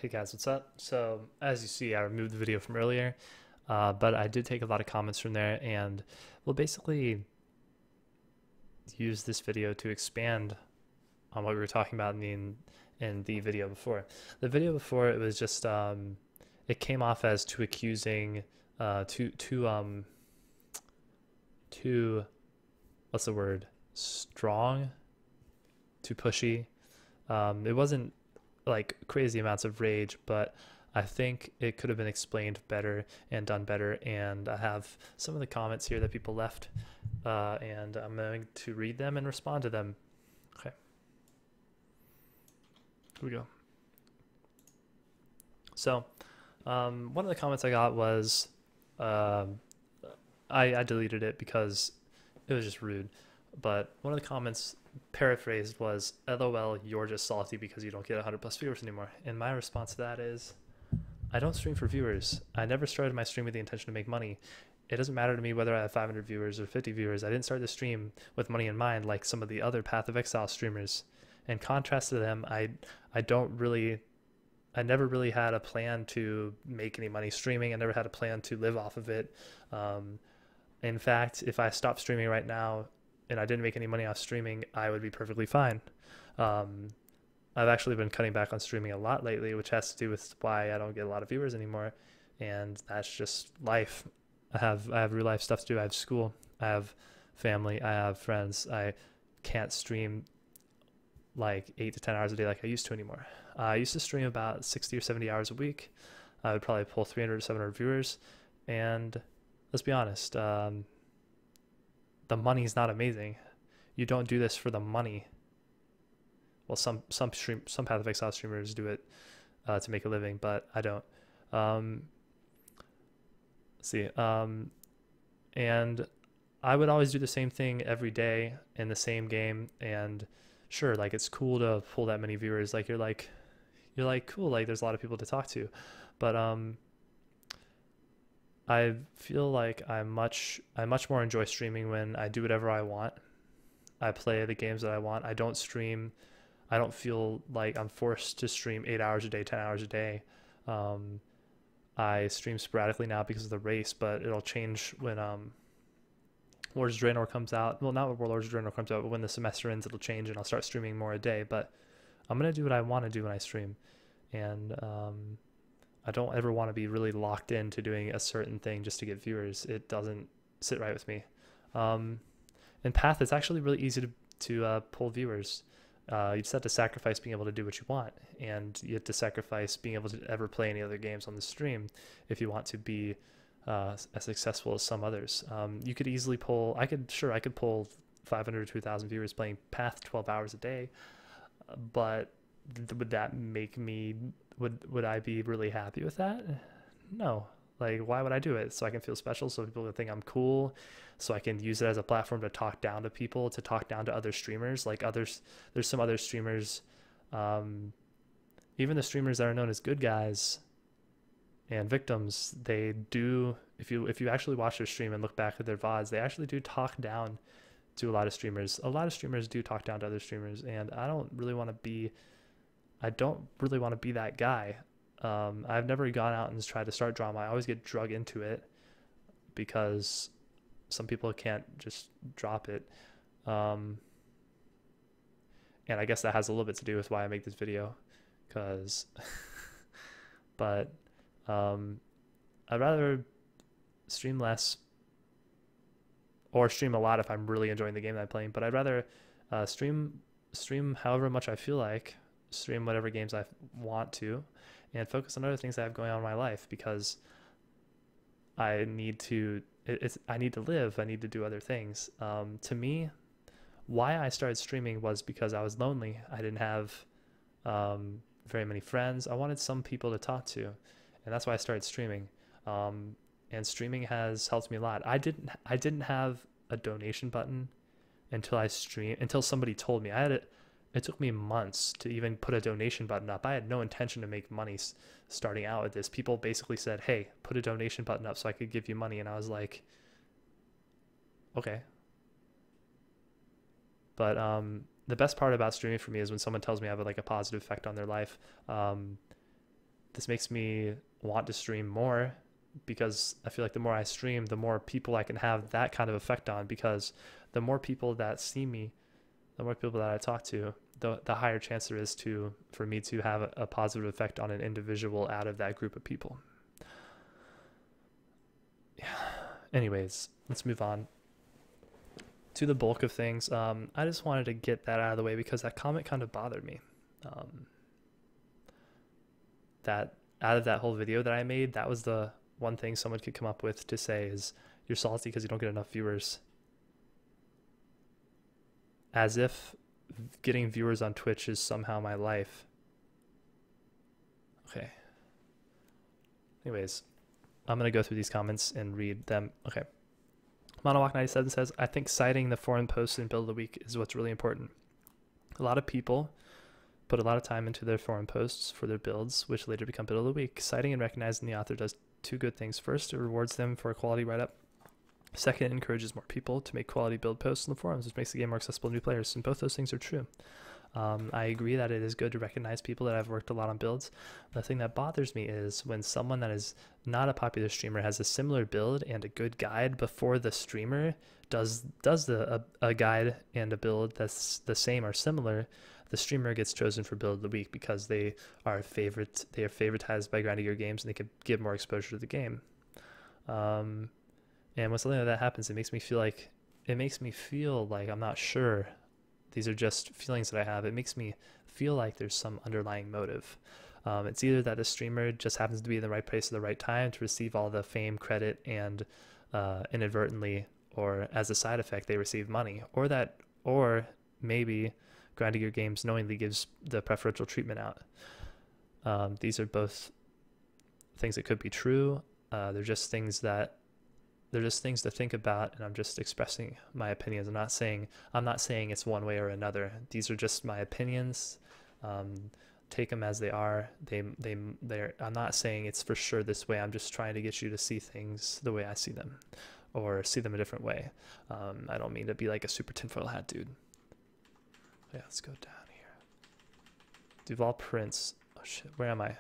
Hey guys, what's up? So, as you see, I removed the video from earlier, but I did take a lot of comments from there, and we'll basically use this video to expand on what we were talking about in the video before. The video before, it was just it came off as too accusing, too what's the word? Strong, too pushy. It wasn't like crazy amounts of rage, but I think it could have been explained better and done better. And I have some of the comments here that people left, and I'm going to read them and respond to them. Okay, here we go. So, one of the comments I got was, um I deleted it because it was just rude. But one of the comments paraphrased was, "LOL, you're just salty because you don't get 100 plus viewers anymore." And my response to that is, I don't stream for viewers. I never started my stream with the intention to make money. It doesn't matter to me whether I have 500 viewers or 50 viewers. I didn't start the stream with money in mind like some of the other Path of Exile streamers. In contrast to them, I don't really I never really had a plan to make any money streaming. I never had a plan to live off of it. Um, in fact, if I stopped streaming right now and I didn't make any money off streaming, I would be perfectly fine. Um, I've actually been cutting back on streaming a lot lately, which has to do with why I don't get a lot of viewers anymore, and that's just life. I have real life stuff to do. I have school, I have family, I have friends. I can't stream like 8 to 10 hours a day like I used to anymore. I used to stream about 60 or 70 hours a week. I would probably pull 300 to 700 viewers, and let's be honest, the money's not amazing. You don't do this for the money. Well, some Path of Exile streamers do it to make a living, but I don't. Um, let's see, and I would always do the same thing every day in the same game, and sure, like it's cool to pull that many viewers. Like you're like cool. Like there's a lot of people to talk to, but I feel like I much more enjoy streaming when I do whatever I want. I play the games that I want. I don't stream. I don't feel like I'm forced to stream 8 hours a day, 10 hours a day. Um, I stream sporadically now because of the race, but it'll change when Lords of Draenor comes out. Well, not when Lords of Draenor comes out, but when the semester ends, it'll change and I'll start streaming more a day. But I'm gonna do what I want to do when I stream, and I don't ever want to be really locked into doing a certain thing just to get viewers. It doesn't sit right with me. Um, in Path, it's actually really easy to pull viewers. You just have to sacrifice being able to do what you want, and you have to sacrifice being able to ever play any other games on the stream if you want to be as successful as some others. You could easily pull. I could pull 500 to 1,000 viewers playing Path 12 hours a day, but would that make me? Would I be really happy with that? No. Like, why would I do it? So I can feel special, so people can think I'm cool, so I can use it as a platform to talk down to people, to talk down to other streamers. Like others, there's some other streamers, um, even the streamers that are known as good guys and victims. They do, if you actually watch their stream and look back at their VODs, they actually do talk down to a lot of streamers. A lot of streamers do talk down to other streamers, and I don't really want to be that guy. I've never gone out and tried to start drama. I always get drug into it because some people can't just drop it. Um, and I guess that has a little bit to do with why I make this video, because, but I'd rather stream less or stream a lot if I'm really enjoying the game that I'm playing. But I'd rather stream however much I feel like, stream whatever games I want to, and focus on other things I have going on in my life, because I need to I need to live. I need to do other things. To me, why I started streaming was because I was lonely. I didn't have very many friends. I wanted some people to talk to, and that's why I started streaming. And streaming has helped me a lot. I didn't have a donation button until somebody told me. It took me months to even put a donation button up. I had no intention to make money starting out with this. People basically said, "Hey, put a donation button up so I could give you money," and I was like, "Okay." But the best part about streaming for me is when someone tells me I have like a positive effect on their life. Um, this makes me want to stream more, because I feel like the more I stream, the more people I can have that kind of effect on, because the more people that see me, the more people that I talk to, the higher chance there is for me to have a positive effect on an individual out of that group of people. Yeah. Anyways, let's move on to the bulk of things. I just wanted to get that out of the way because that comment kind of bothered me. That out of that whole video that I made, that was the one thing someone could come up with to say is, you're salty because you don't get enough viewers. As if getting viewers on Twitch is somehow my life. Okay. Anyways, I'm going to go through these comments and read them. Okay. Monowalk97 says, I think citing the forum posts in Build of the Week is what's really important. A lot of people put a lot of time into their forum posts for their builds, which later become Build of the Week. Citing and recognizing the author does two good things. First, it rewards them for a quality write-up. Second, it encourages more people to make quality build posts in the forums, which makes the game more accessible to new players, and both those things are true. I agree that it is good to recognize people that have worked a lot on builds. The thing that bothers me is when someone that is not a popular streamer has a similar build and a good guide before the streamer does a guide and a build that's the same or similar, the streamer gets chosen for Build of the Week because they are favoritized by Grinding Gear Games and they could give more exposure to the game. And when something like that happens, it makes me feel like I'm not sure. These are just feelings that I have. It makes me feel like there's some underlying motive. It's either that the streamer just happens to be in the right place at the right time to receive all the fame, credit, and inadvertently, or as a side effect, they receive money, or maybe Grinding Gear Games knowingly gives the preferential treatment out. These are both things that could be true. They're just things to think about, and I'm just expressing my opinions. I'm not saying it's one way or another. These are just my opinions. Take them as they are. I'm not saying it's for sure this way. I'm just trying to get you to see things the way I see them, or see them a different way. I don't mean to be like a super tinfoil hat dude. Yeah, let's go down here. Duval Prince. Oh shit, where am I?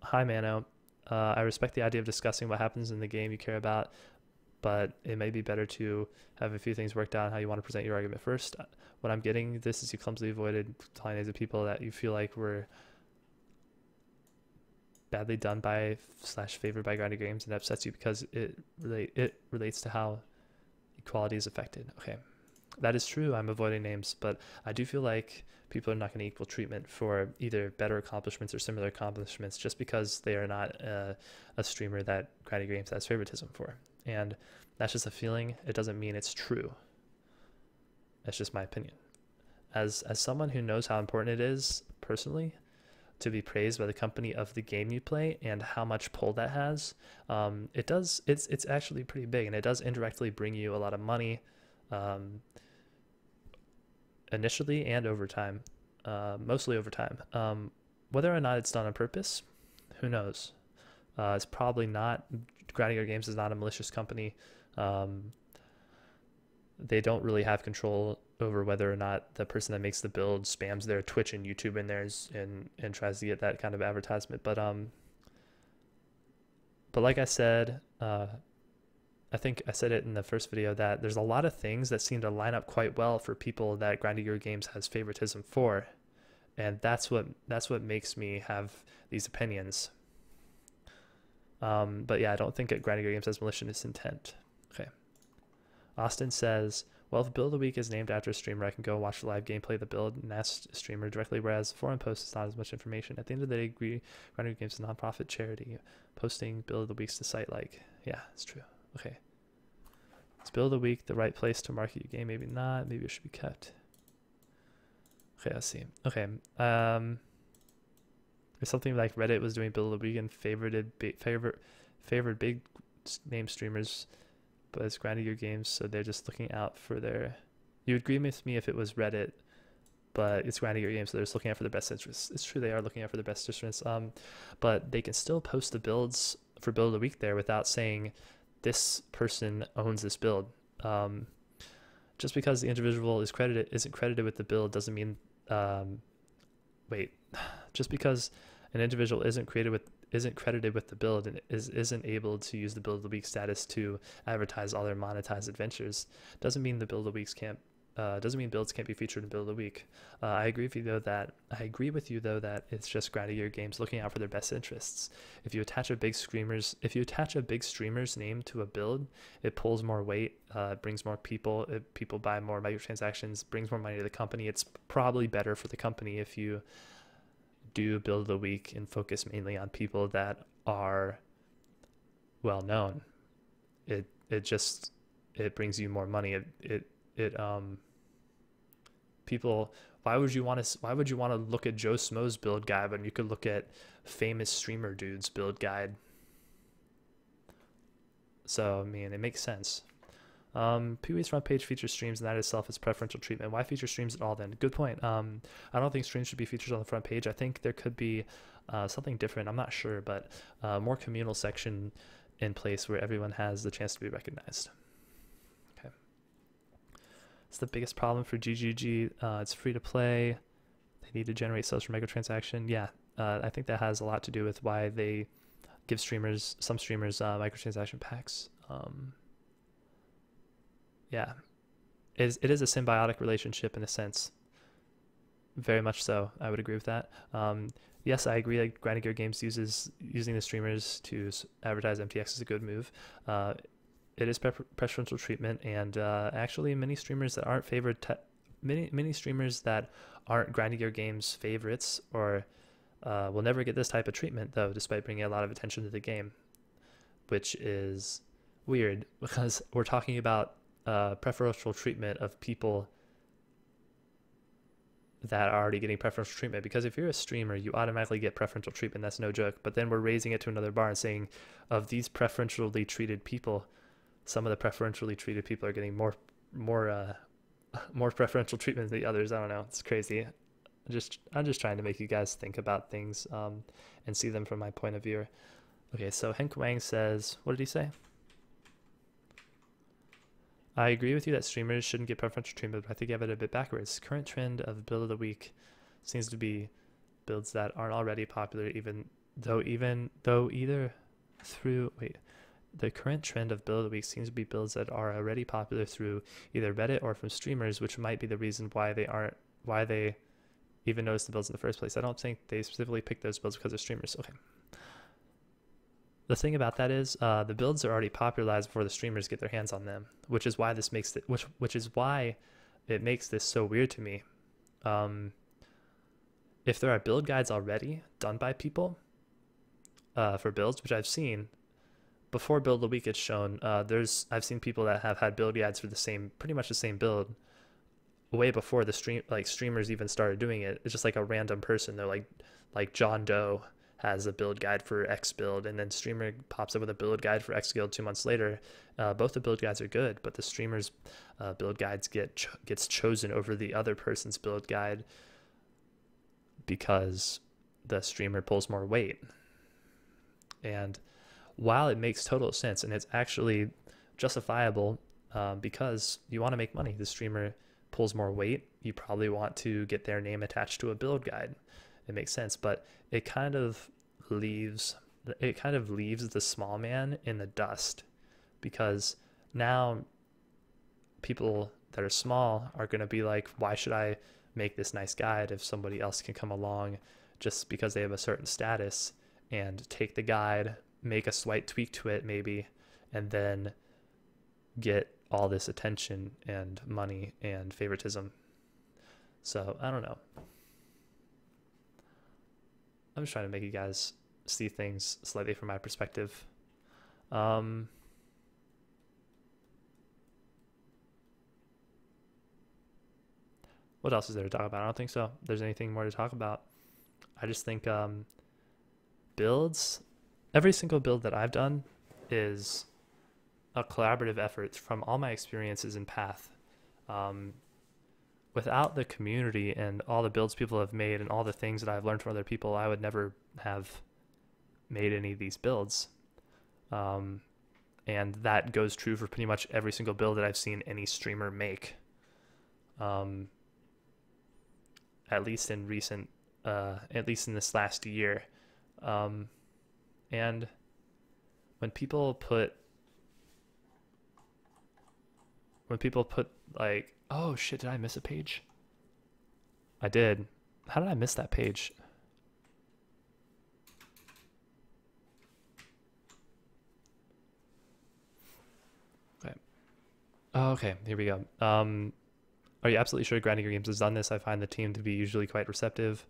Hi, Mano. I respect the idea of discussing what happens in the game you care about, but it may be better to have a few things worked out on how you want to present your argument first. What I'm getting this is you clumsily avoided telling names of people that you feel like were badly done by / favored by Grinding Games, and upsets you because it relates to how equality is affected. Okay, that is true. I'm avoiding names, but I do feel like people are not going to equal treatment for either better accomplishments or similar accomplishments just because they are not a streamer that Grinding Games has favoritism for. And that's just a feeling. It doesn't mean it's true. That's just my opinion. As someone who knows how important it is personally to be praised by the company of the game you play and how much pull that has, it's actually pretty big, and it does indirectly bring you a lot of money, initially and over time, mostly over time. Whether or not it's done on purpose, who knows? It's probably not. Grinding Gear Games is not a malicious company. They don't really have control over whether or not the person that makes the build spams their Twitch and YouTube in theirs and tries to get that kind of advertisement. But like I said, I think I said it in the first video that there's a lot of things that seem to line up quite well for people that Grinding Gear Games has favoritism for, and that's what makes me have these opinions. But yeah, I don't think that Grinding Gear Games has malicious intent. Okay. Austin says, well, if Build of the Week is named after a streamer, I can go watch the live gameplay of the build and ask a streamer directly, whereas forum posts is not as much information. At the end of the day, Grinding Gear Games is a non-profit charity. Posting Build of the Week's to site like, yeah, it's true. Okay. Is Build of the Week the right place to market your game? Maybe not. Maybe it should be kept. Okay, let's see. Okay. There's something like Reddit was doing Build of the Week and favored big name streamers, but it's Grinding Gear Games, so they're just looking out for their. You would agree with me if it was Reddit, but it's Grinding Gear Games, so they're just looking out for their best interests. It's true, they are looking out for their best interests. But they can still post the builds for Build of the Week there without saying this person owns this build. Just because the individual isn't credited with the build doesn't mean wait, just because an individual isn't credited with the build and isn't able to use the build of the week status to advertise all their monetized adventures doesn't mean the build of the weeks can't doesn't mean builds can't be featured in build of the week. I agree with you though that it's just grinding your games looking out for their best interests. If you attach a big streamer's name to a build, it pulls more weight, brings more people, people buy more microtransactions, brings more money to the company. It's probably better for the company if you do build of the week and focus mainly on people that are well known. It brings you more money. People, why would you want to look at Joe Smo's build guide when you could look at famous streamer dude's build guide? So I mean, it makes sense. Pee-wee's front page features streams, and that itself is preferential treatment. Why feature streams at all then? Good point. I don't think streams should be featured on the front page. I think there could be something different. I'm not sure, but more communal section in place where everyone has the chance to be recognized. Okay. It's the biggest problem for GGG. It's free to play. They need to generate sales for microtransaction. Yeah, I think that has a lot to do with why they give some streamers microtransaction packs. Yeah, it is a symbiotic relationship in a sense. Very much so. I would agree with that. Yes, I agree. Like Grinding Gear Games using the streamers to advertise MTX is a good move. It is preferential treatment, and actually, many streamers that aren't many streamers that aren't Grinding Gear Games favorites or will never get this type of treatment though, despite bringing a lot of attention to the game, which is weird because we're talking about preferential treatment of people that are already getting preferential treatment. Because if you're a streamer, you automatically get preferential treatment. That's no joke. But then we're raising it to another bar and saying, of these preferentially treated people, some of the preferentially treated people are getting more preferential treatment than the others. I don't know. It's crazy. I'm just trying to make you guys think about things and see them from my point of view. Okay, so Henk Wang says, what did he say? I agree with you that streamers shouldn't get preferential treatment, but I think you have it a bit backwards. Current trend of build of the week seems to be builds that aren't already popular, the current trend of build of the week seems to be builds that are already popular through either Reddit or from streamers, which might be the reason why they even noticed the builds in the first place. I don't think they specifically picked those builds because they're streamers. Okay. The thing about that is the builds are already popularized before the streamers get their hands on them, which is why this makes which is why it makes this so weird to me. If there are build guides already done by people for builds, which I've seen before build of the week gets shown, I've seen people that have had build guides for pretty much the same build way before the streamers even started doing it. It's just like a random person. They're like John Doe has a build guide for X build, and then streamer pops up with a build guide for X build 2 months later. Both the build guides are good, but the streamer's build guides gets chosen over the other person's build guide because the streamer pulls more weight. And while it makes total sense and it's actually justifiable because you want to make money, the streamer pulls more weight, you probably want to get their name attached to a build guide. It makes sense, but it kind of leaves the small man in the dust, because now people that are small are going to be like, why should I make this nice guide if somebody else can come along just because they have a certain status and take the guide, make a slight tweak to it maybe, and then get all this attention and money and favoritism. So I don't know. I'm just trying to make you guys see things slightly from my perspective. What else is there to talk about? I don't think so. There's anything more to talk about. I just think builds, every single build that I've done is a collaborative effort from all my experiences in Path. Without the community and all the builds people have made and all the things that I've learned from other people, I would never have made any of these builds. And that goes true for pretty much every single build that I've seen any streamer make. At least in recent at least in this last year. And when people put like, oh shit, did I miss a page? I did. How did I miss that page? Okay. Oh, okay, here we go. Are you absolutely sure Grinding Your Games has done this? I find the team to be usually quite receptive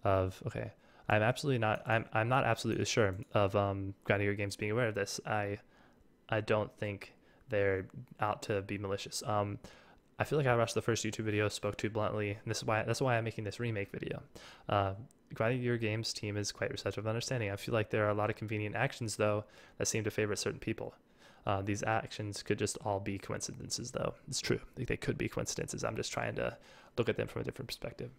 of, okay. I'm not absolutely sure of Grinding Your Games being aware of this. I don't think they're out to be malicious. I feel like I rushed the first YouTube video, spoke too bluntly, and that's why I'm making this remake video. Grinding Your Games team is quite receptive of understanding. I feel like there are a lot of convenient actions though that seem to favor certain people. These actions could just all be coincidences though. It's true. They could be coincidences. I'm just trying to look at them from a different perspective.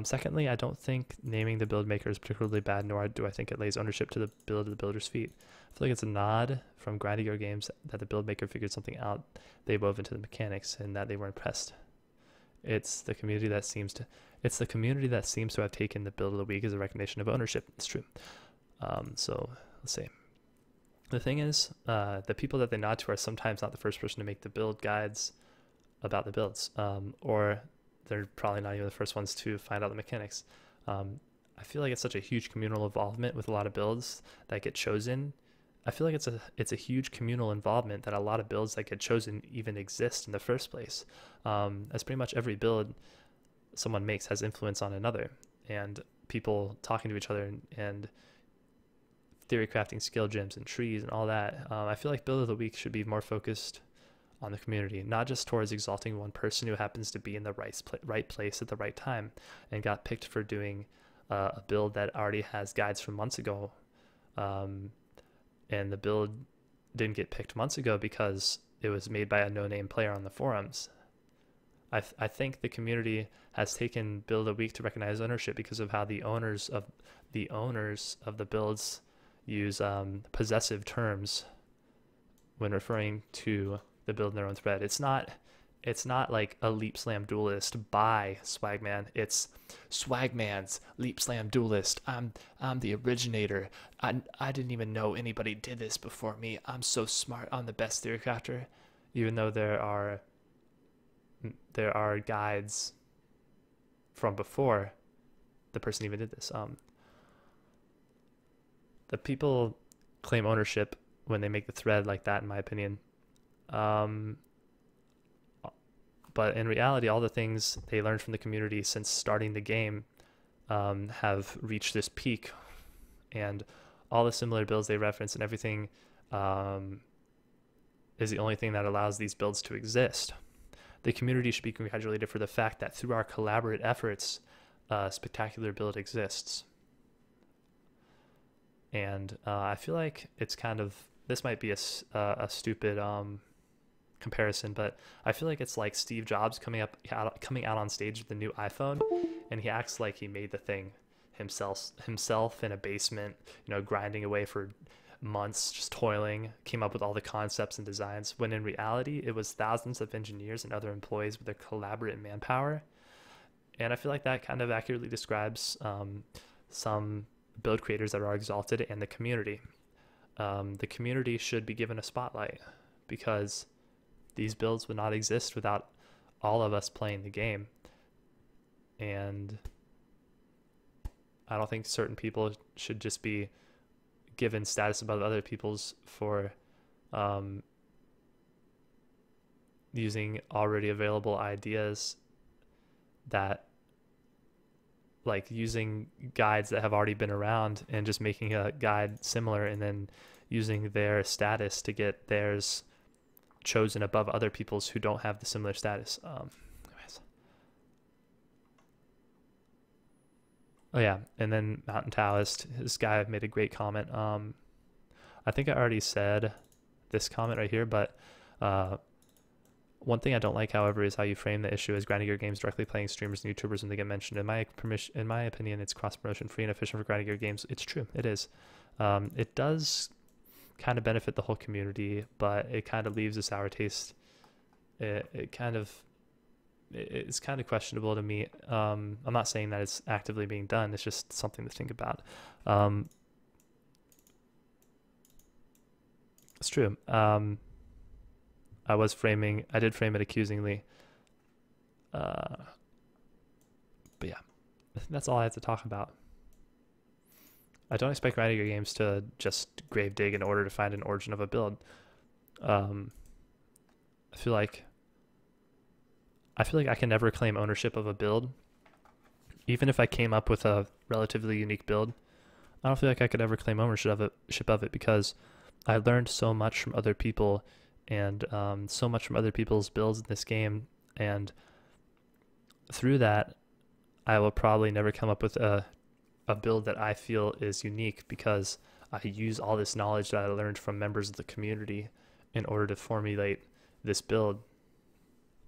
Secondly, I don't think naming the build maker is particularly bad, nor do I think it lays ownership to the build at the builder's feet. I feel like it's a nod from Grinding Your Games that the build maker figured something out they wove into the mechanics and that they were impressed. It's the community that seems to have taken the build of the week as a recognition of ownership. It's true. So let's see. The thing is, the people that they nod to are sometimes not the first person to make the build guides about the builds, or they're probably not even the first ones to find out the mechanics. I feel like it's such a huge communal involvement with a lot of builds that get chosen. I feel like it's a huge communal involvement that a lot of builds that get chosen even exist in the first place. As pretty much every build someone makes has influence on another, and people talking to each other and theory crafting skill gems and trees and all that. I feel like build of the week should be more focused on the community, not just towards exalting one person who happens to be in the right place at the right time and got picked for doing a build that already has guides from months ago. And the build didn't get picked months ago because it was made by a no-name player on the forums. I think the community has taken build of the week to recognize ownership because of how the owners of the builds use possessive terms when referring to the build in their own thread. It's not like a Leap Slam Duelist by Swagman. It's Swagman's Leap Slam Duelist. I'm the originator. I didn't even know anybody did this before me. I'm so smart. I'm the best theory crafter. Even though there are guides from before the person even did this. The people claim ownership when they make the thread like that, in my opinion. But in reality, all the things they learned from the community since starting the game have reached this peak, and all the similar builds they reference and everything is the only thing that allows these builds to exist. The community should be congratulated for the fact that through our collaborative efforts, a spectacular build exists. And I feel like it's kind of, this might be a stupid comparison, but I feel like it's like Steve Jobs coming out on stage with the new iPhone, and he acts like he made the thing himself in a basement, grinding away for months, just toiling, came up with all the concepts and designs, when in reality it was thousands of engineers and other employees with their collaborative manpower. And I feel like that kind of accurately describes some build creators that are exalted and the community. The community should be given a spotlight because these builds would not exist without all of us playing the game. And I don't think certain people should just be given status above other people's for using already available ideas, that like using guides that have already been around and just making a guide similar and then using their status to get theirs chosen above other people's who don't have the similar status. Anyways. Oh yeah, and then Mountain Taoist, this guy made a great comment. I think I already said this comment right here, but one thing I don't like, however, is how you frame the issue as Grinding Your Games directly playing streamers and YouTubers when they get mentioned. In my opinion, it's cross-promotion free and efficient for Grinding Your Games. It's true, it is. It does kind of benefit the whole community, but it kind of leaves a sour taste. It kind of it's kind of questionable to me. I'm not saying that it's actively being done. It's just something to think about. It's true. I did frame it accusingly. But yeah, I think that's all I have to talk about. I don't expect writing your games to just grave dig in order to find an origin of a build. I feel like I can never claim ownership of a build. Even if I came up with a relatively unique build, I don't feel like I could ever claim ownership of it because I learned so much from other people and so much from other people's builds in this game. And through that, I will probably never come up with a build that I feel is unique because I use all this knowledge that I learned from members of the community in order to formulate this build.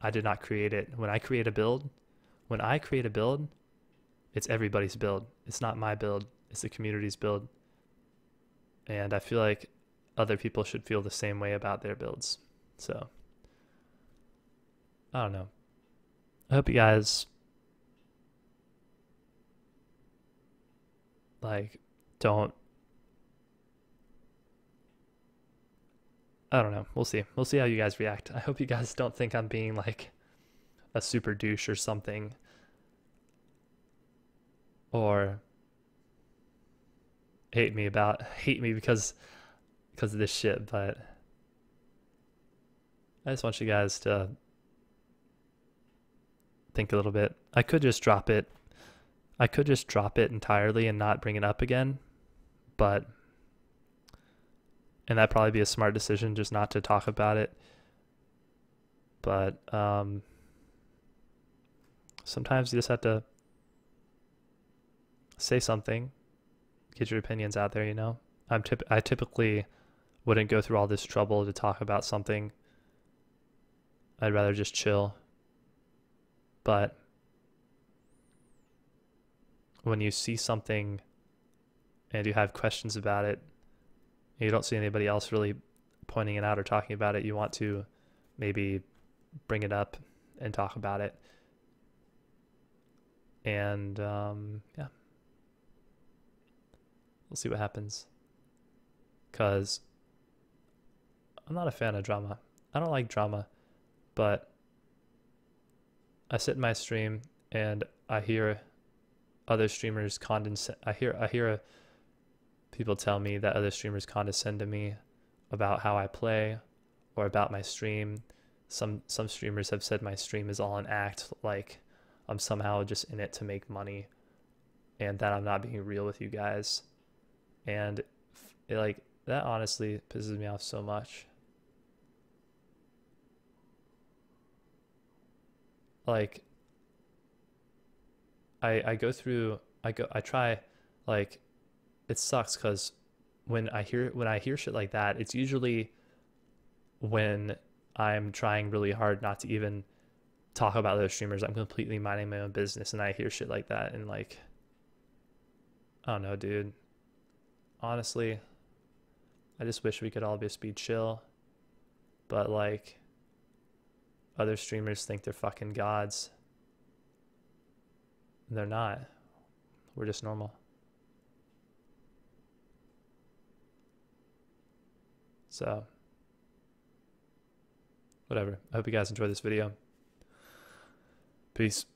I did not create it. When I create a build, it's everybody's build. It's not my build. It's the community's build. And I feel like other people should feel the same way about their builds. So, I don't know. I hope you guys don't. I don't know. We'll see. We'll see how you guys react. I hope you guys don't think I'm being like a super douche or something. Or hate me because of this shit, but I just want you guys to think a little bit. I could just drop it entirely and not bring it up again, and that'd probably be a smart decision just not to talk about it. But sometimes you just have to say something, get your opinions out there, you know? I typically wouldn't go through all this trouble to talk about something. I'd rather just chill. But when you see something and you have questions about it, and you don't see anybody else really pointing it out or talking about it, you want to maybe bring it up and talk about it. And yeah, we'll see what happens. Because I'm not a fan of drama. I don't like drama, but I sit in my stream and I hear other streamers I hear people tell me that other streamers condescend to me about how I play or about my stream. Some streamers have said my stream is all an act, like I'm somehow just in it to make money and that I'm not being real with you guys. And that honestly pisses me off so much. Like I try, like, it sucks because when I hear shit like that, it's usually when I'm trying really hard not to even talk about those streamers. I'm completely minding my own business and I hear shit like that and like, I don't know, dude. Honestly, I just wish we could all just be chill. But like, other streamers think they're fucking gods. They're not. We're just normal. So, whatever. I hope you guys enjoyed this video. Peace.